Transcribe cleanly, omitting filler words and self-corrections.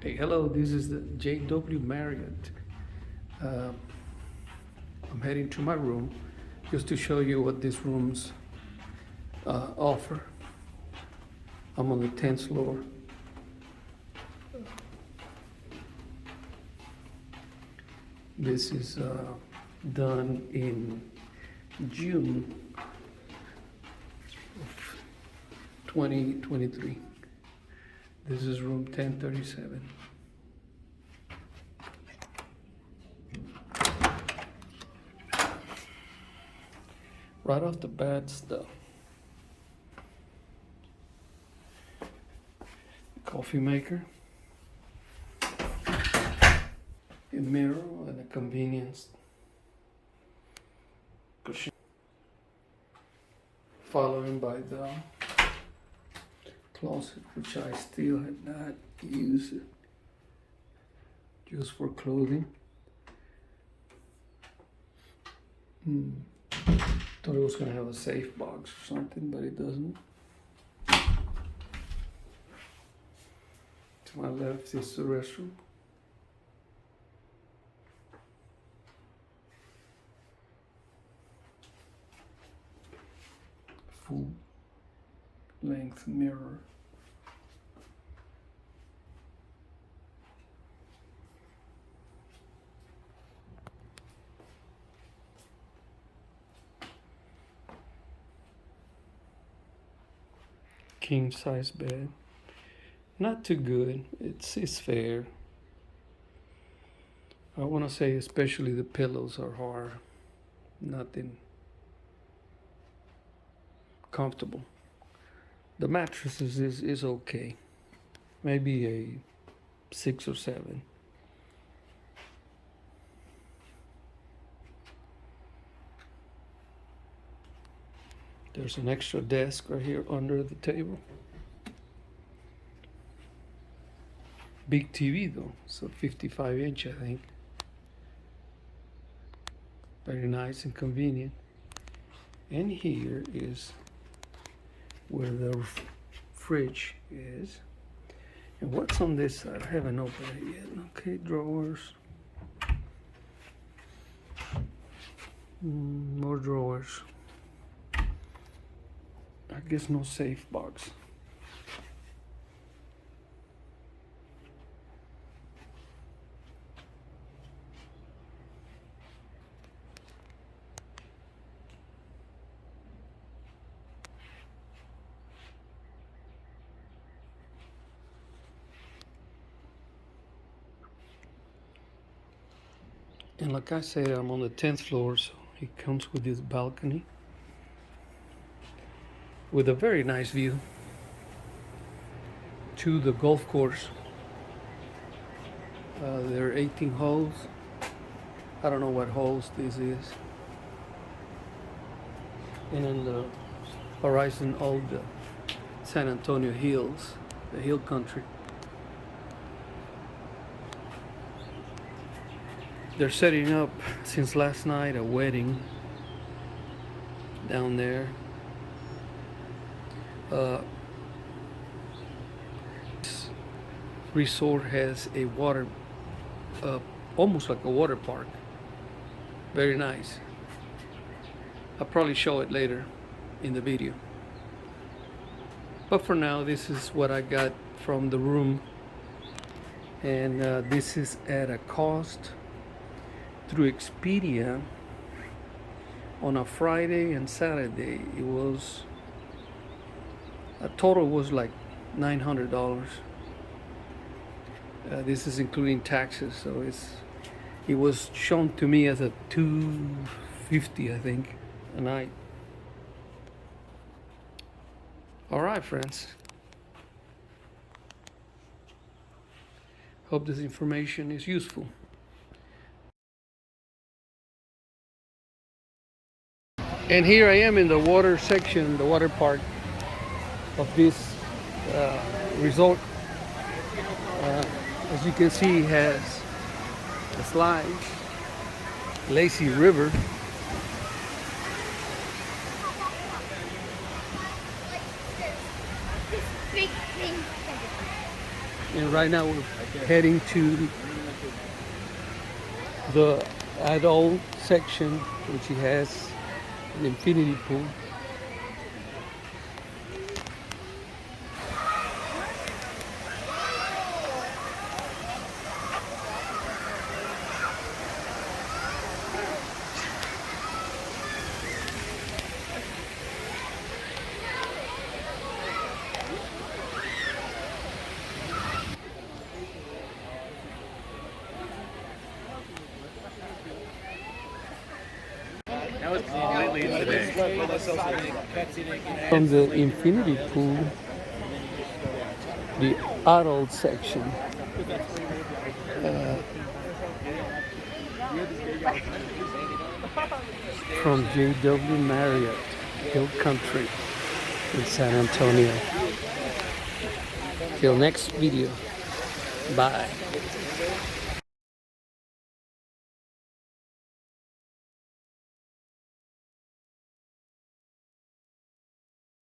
Hey, hello, this is the JW Marriott. I'm heading to my room just to show you what these rooms offer. I'm on the 10th floor. This is done in June of 2023. This is room 1037. Right off the bat, the coffee maker, a mirror, and a convenience cushion, following by the closet, which I still have not used it, just for clothing. Thought it was gonna have a safe box or something, but it doesn't. To my left is the restroom. Full length mirror. King size bed. Not too good. It's fair. I want to say especially the pillows are hard. Nothing comfortable. The mattresses is okay. Maybe a 6 or 7. There's an extra desk right here under the table. Big TV though, so 55-inch I think. Very nice and convenient. And here is where the fridge is. And what's on this side? I haven't opened it yet. Okay, drawers. More drawers. I guess no safe box. And like I said, I'm on the 10th floor, so it comes with this balcony with a very nice view to the golf course. There are 18 holes. I don't know what holes this is. And in the horizon, all the San Antonio hills, the hill country. They're setting up since last night a wedding down there. This resort has a water, almost like a water park. Very nice. I'll probably show it later in the video. But for now, this is what I got from the room. And this is at a cost through Expedia on a Friday and Saturday. It was a total was like $900. This is including taxes, so it was shown to me as a $250, I think, a night. All right, friends. Hope this information is useful. And here I am in the water section, the water park of this resort. As you can see, it has a slide, lazy river, And right now we're heading to the adult section, which has an infinity pool. That was completely today. From the infinity pool, the adult section. From JW Marriott, Hill Country in San Antonio. Till next video. Bye.